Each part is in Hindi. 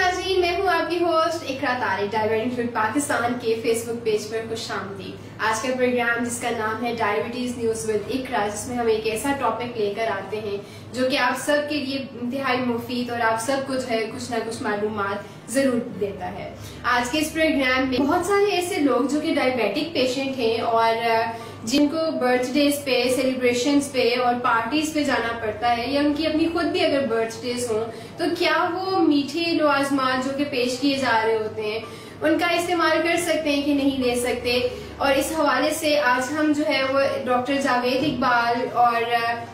नाज़रीन, मैं हूँ आपकी होस्ट इकरा तारिक। डायबिटिक फूड पाकिस्तान के फेसबुक पेज पर खुशामदीद। आज का प्रोग्राम जिसका नाम है डायबिटीज न्यूज विद इकरा, जिसमें हम एक ऐसा टॉपिक लेकर आते हैं जो कि आप सब के लिए इंतहाई मुफीद और आप सब कुछ है कुछ ना कुछ मालूमात जरूर देता है। आज के इस प्रोग्राम में बहुत सारे ऐसे लोग जो कि डायबिटिक पेशेंट हैं और जिनको बर्थडेज पे, सेलिब्रेशंस पे और पार्टीज पे जाना पड़ता है, या उनकी अपनी खुद भी अगर बर्थडेज हो तो क्या वो मीठे लवाजमात जो कि पेश किए जा रहे होते हैं उनका इस्तेमाल कर सकते हैं कि नहीं ले सकते। और इस हवाले से आज हम जो है वो डॉक्टर जावेद इकबाल और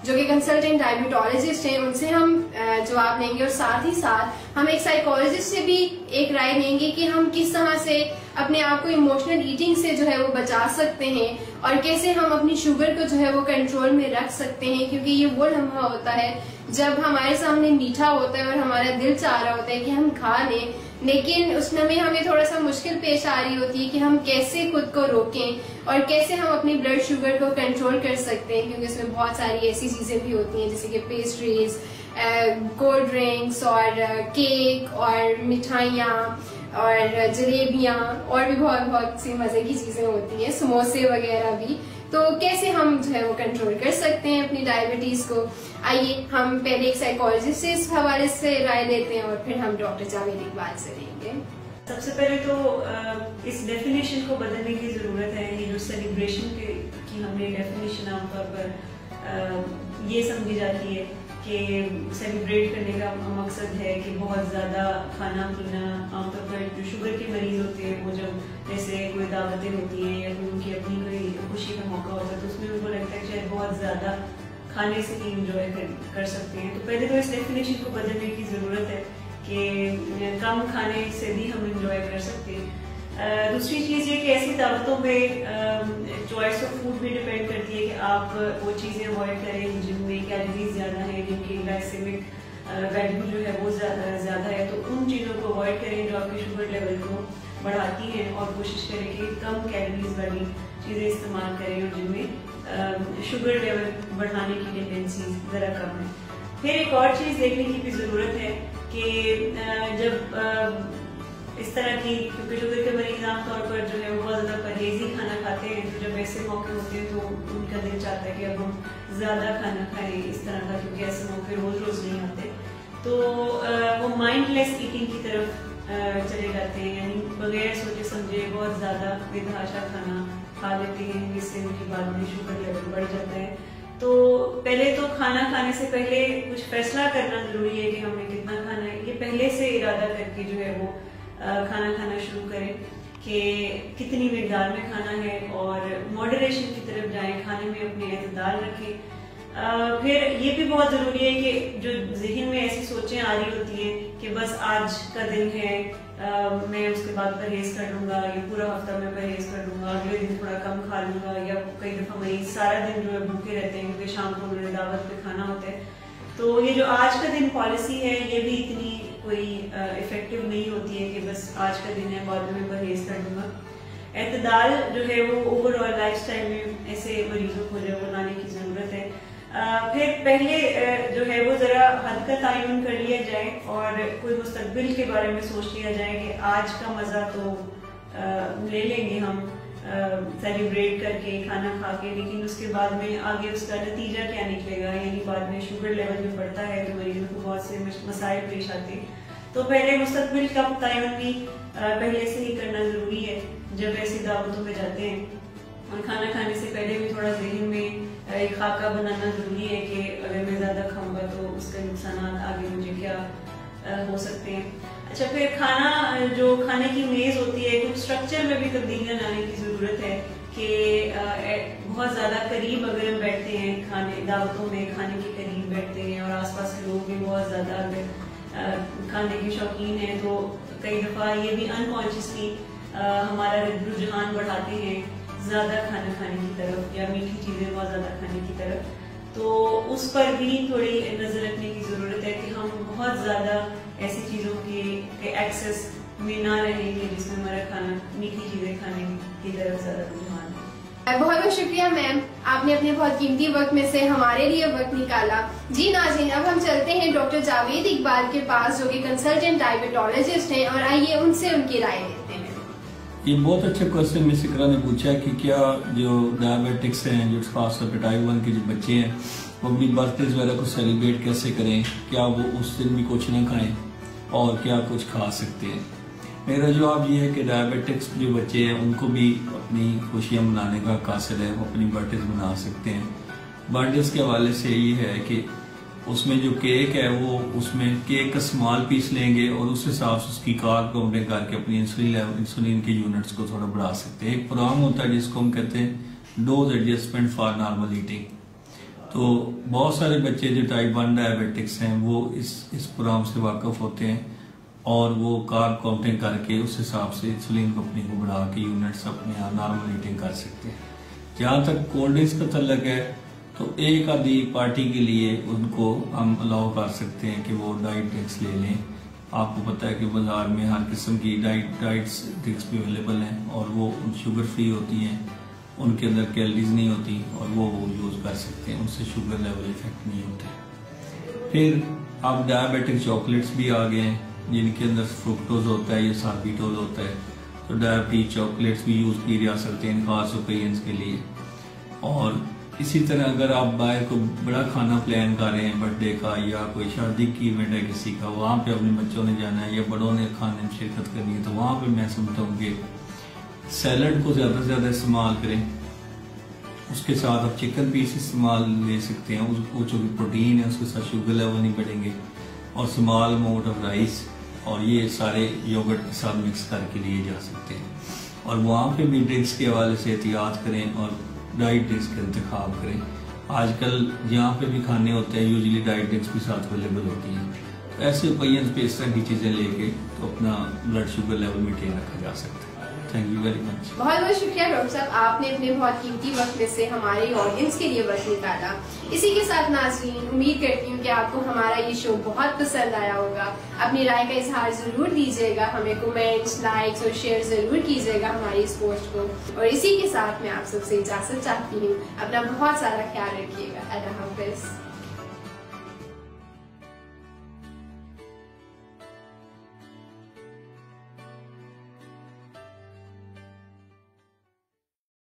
जो कि कंसल्टेंट डायबिटोलॉजिस्ट हैं उनसे हम जवाब लेंगे, और साथ ही साथ हम एक साइकोलॉजिस्ट से भी एक राय लेंगे कि हम किस तरह से अपने आप को इमोशनल ईटिंग से जो है वो बचा सकते हैं और कैसे हम अपनी शुगर को जो है वो कंट्रोल में रख सकते हैं, क्योंकि ये वो लम्हा होता है जब हमारे सामने मीठा होता है और हमारा दिल चाह रहा होता है कि हम खा लें, लेकिन उसमें हमें थोड़ा सा मुश्किल पेश आ रही होती है कि हम कैसे खुद को रोकें और कैसे हम अपनी ब्लड शुगर को कंट्रोल कर सकते हैं, क्योंकि उसमें बहुत सारी ऐसी चीजें भी होती हैं जैसे कि पेस्ट्रीज, कोल्ड ड्रिंक्स और केक और मिठाइयाँ और जलेबियाँ और भी बहुत सी मजे की चीजें होती हैं, समोसे वगैरह भी। तो कैसे हम जो है वो कंट्रोल कर सकते हैं अपनी डायबिटीज को। आइए हम पहले एक साइकोलॉजिस्ट से इस हवाले से राय लेते हैं और फिर हम डॉक्टर जावेद इकबाल से लेंगे। सबसे पहले तो इस डेफिनेशन को बदलने की जरूरत है। ये जो सेलिब्रेशन की हमने डेफिनेशन आमतौर पर ये समझी जाती है कि सेलिब्रेट करने का मकसद है कि बहुत ज़्यादा खाना पीना। आमतौर पर जो शुगर के मरीज होते हैं वो जब जैसे कोई दावतें होती हैं या फिर उनकी अपनी कोई खुशी का मौका होता है तो उसमें उनको लगता है शायद बहुत ज़्यादा खाने से ही इंजॉय कर सकते हैं। तो पहले तो इस डेफिनेशन को बदलने की ज़रूरत है कि कम खाने से भी हम इंजॉय कर सकते हैं। दूसरी चीज़ ये कि ऐसी दावतों पे चॉइस ऑफ फूड भी डिपेंड करती है कि आप वो चीज़ें अवॉइड करें जिनमें कैलोरीज ज़्यादा है, जिनकी ग्लाइसेमिक वैल्यू जो है वो ज़्यादा है। तो उन चीज़ों को अवॉइड करें जो आपके शुगर लेवल को बढ़ाती हैं और कोशिश करें कि कम कैलोरीज वाली चीज़ें इस्तेमाल करें और जिनमें शुगर लेवल बढ़ाने की टेंडेंसी ज़रा कम है। फिर एक और चीज़ देखने की भी ज़रूरत है कि जब इस तरह की, क्योंकि शुगर के मरीज आमतौर पर जो है वो बहुत ज़्यादा परहेजी खाना खाते हैं, तो जब ऐसे मौके होते हैं तो उनका दिल चाहता है कि अब हम ज़्यादा खाना खाएं इस तरह का, क्योंकि ऐसे मौके रोज़ नहीं आते। तो वो माइंडलेस ईटिंग की तरफ चले जाते हैं, यानी बगैर सोचे समझे बहुत ज़्यादा बेतहाशा खाना खा लेते हैं, जिससे उनके बाद में शुगर लेवल बढ़ जाता है। तो पहले तो खाना खाने से पहले कुछ फैसला करना जरूरी है कि हमें कितना खाना है। ये पहले से इरादा करके जो है वो खाना खाना शुरू करें कि कितनी मिकदार में खाना है और मॉडरेशन की तरफ जाएं, खाने में अपने एतदाल रखें। फिर ये भी बहुत ज़रूरी है कि जो जहन में ऐसी सोचें आ रही होती हैं कि बस आज का दिन है, मैं उसके बाद परहेज कर लूँगा, ये पूरा हफ्ता मैं परहेज कर लूँगा, अगले दिन थोड़ा कम खा लूँगा, या कई दफ़ा मरीज सारा दिन जो है भूखे रहते हैं क्योंकि शाम को उन्होंने दावत पे खाना होता है। तो ये जो आज का दिन पॉलिसी है ये भी इतनी कोई इफेक्टिव नहीं होती है कि बस आज का दिन है बाद में परहेज कर दूंगा। एतदाल जो है वो ओवरऑल लाइफस्टाइल में ऐसे मरीजों को जो है लाने की जरूरत है। फिर पहले जो है वो जरा हद का तयन कर लिया जाए और कोई मुस्तकबिल के बारे में सोच लिया जाए कि आज का मजा तो ले लेंगे हम सेलिब्रेट करके खाना खा के, लेकिन उसके बाद में आगे उसका नतीजा क्या निकलेगा, यानी बाद में शुगर लेवल में बढ़ता है तो मरीजों को बहुत से मसाइल पेश आते हैं। तो पहले मुस्तकबिल का तयन भी पहले से ही करना जरूरी है जब ऐसी दावतों पे जाते हैं। और खाना खाने से पहले भी थोड़ा जहन में एक खाका बनाना जरूरी है कि अगर मैं ज्यादा खाऊंगा तो उसके नुकसान आगे मुझे क्या हो सकते हैं। अच्छा, फिर खाना जो खाने की मेज होती है कुछ स्ट्रक्चर में भी तब्दीलियां लाने की जरूरत है कि बहुत ज्यादा करीब अगर हम बैठते हैं खाने दावतों में खाने के करीब बैठते हैं और आसपास के लोग भी बहुत ज्यादा अगर खाने के शौकीन हैं तो कई दफा ये भी अनकॉन्शियसली हमारा रुझान बढ़ाते हैं ज्यादा खाना खाने की तरफ या मीठी चीजें बहुत ज्यादा खाने की तरफ। तो उस पर भी थोड़ी नजर रखने की जरूरत है कि हम बहुत ज्यादा ऐसी चीजों के एक्सेस में ना रहेंगे जिसमें हमारा खाना मीठी चीजें खाने की तरफ ज्यादा रुझान है। बहुत बहुत शुक्रिया मैम, आपने अपने बहुत कीमती वक्त में से हमारे लिए वक्त निकाला। जी नाज़रीन, अब हम चलते हैं डॉक्टर जावेद इकबाल के पास, जो कि कंसल्टेंट डायबिटोलॉजिस्ट हैं, और आइए उनसे उनकी राय लेते हैं। ये बहुत अच्छा क्वेश्चन मिस इकरा ने पूछा कि क्या जो डायबिटिक्स हैं, जो खासतौर पर टाइप 1 के जो बच्चे हैं, वो अपनी बर्थडेज वगैरह को सेलिब्रेट कैसे करें, क्या वो उस दिन भी कुछ ना खाएं और क्या कुछ खा सकते हैं। मेरा जवाब ये है कि डायबिटिक्स जो बच्चे हैं उनको भी अपनी खुशियाँ मनाने का कासिल है, वो अपनी बर्थडेज मना सकते हैं। बर्थडेज के हवाले से ये है कि उसमें जो केक है वो उसमें केक का स्मॉल पीस लेंगे और उस हिसाब से उसकी कार्ब काउंटिंग करके अपनी इंसुलिन के यूनिट्स को थोड़ा बढ़ा सकते हैं। एक प्रोग्राम होता है जिसको हम कहते हैं dose adjustment for normal eating. तो बहुत सारे बच्चे जो टाइप 1 डायबिटिक्स हैं वो इस प्रोग्राम से वाकिफ होते हैं और वो कार्ब काउंटिंग करके उस हिसाब से इंसुलिन कंपनी को बढ़ा के यूनिट्स अपने यहाँ नॉर्मल ईटिंग कर सकते हैं। जहाँ तक कोल्ड ड्रिंक्स का तल्लक है तो एक आधी पार्टी के लिए उनको हम अलाउ कर सकते हैं कि वो डाइट ड्रिंक्स ले लें। आपको पता है कि बाजार में हर किस्म की डाइट्स ड्रिंक्स भी अवेलेबल हैं और वो शुगर फ्री होती हैं, उनके अंदर कैलोरीज नहीं होती और वो यूज़ कर सकते हैं, उनसे शुगर लेवल इफेक्ट नहीं होता। फिर अब डायबिटिक चॉकलेट्स भी आ गए हैं जिनके अंदर फ्रुक्टोज होता है या सार्बिटोल होता है, तो डायबिटिक चॉकलेट्स भी यूज़ की जा सकते हैं खास ओकेजन्स के लिए। और इसी तरह अगर आप बाहर को बड़ा खाना प्लान कर रहे हैं बर्थडे का या कोई शादी की इवेंट है किसी का, वहाँ पे अपने बच्चों ने जाना है या बड़ों ने खाने में शिरकत करनी है, तो वहाँ पे मैं समझता हूँ कि सैलड को ज़्यादा से ज़्यादा इस्तेमाल करें। उसके साथ आप चिकन पीस इस्तेमाल ले सकते हैं, उसको जो प्रोटीन है उसके साथ शुगर लेवल नहीं बढ़ेंगे, और स्मॉल अमाउंट ऑफ राइस और ये सारे योगर्ट के साथ मिक्स करके लिए जा सकते हैं। और वहाँ पे भी ड्रिंक्स के हवाले से एहतियात करें और डाइट ड्रिंक्स का इंतखाब करें। आजकल जहाँ पे भी खाने होते हैं यूजुअली डाइट ड्रिंक्स भी साथ अवेलेबल होती हैं, तो ऐसे ओकेजन पे इस तरह की चीज़ें लेके तो अपना ब्लड शुगर लेवल मेंटेन रखा जा सकता है। Thank you very much. बहुत बहुत शुक्रिया डॉक्टर साहब, आपने अपने बहुत कीमती वक्त में से हमारे ऑडियंस के लिए वक्त निकाला। इसी के साथ नाज़रीन, उम्मीद करती हूँ कि आपको हमारा ये शो बहुत पसंद आया होगा। अपनी राय का इजहार जरूर दीजिएगा, हमें कमेंट्स, लाइक्स और शेयर जरूर कीजिएगा हमारी इस पोस्ट को। और इसी के साथ मैं आप सबसे इजाजत चाहती हूँ। अपना बहुत सारा ख्याल रखिएगा। अल्लाह हाफिज।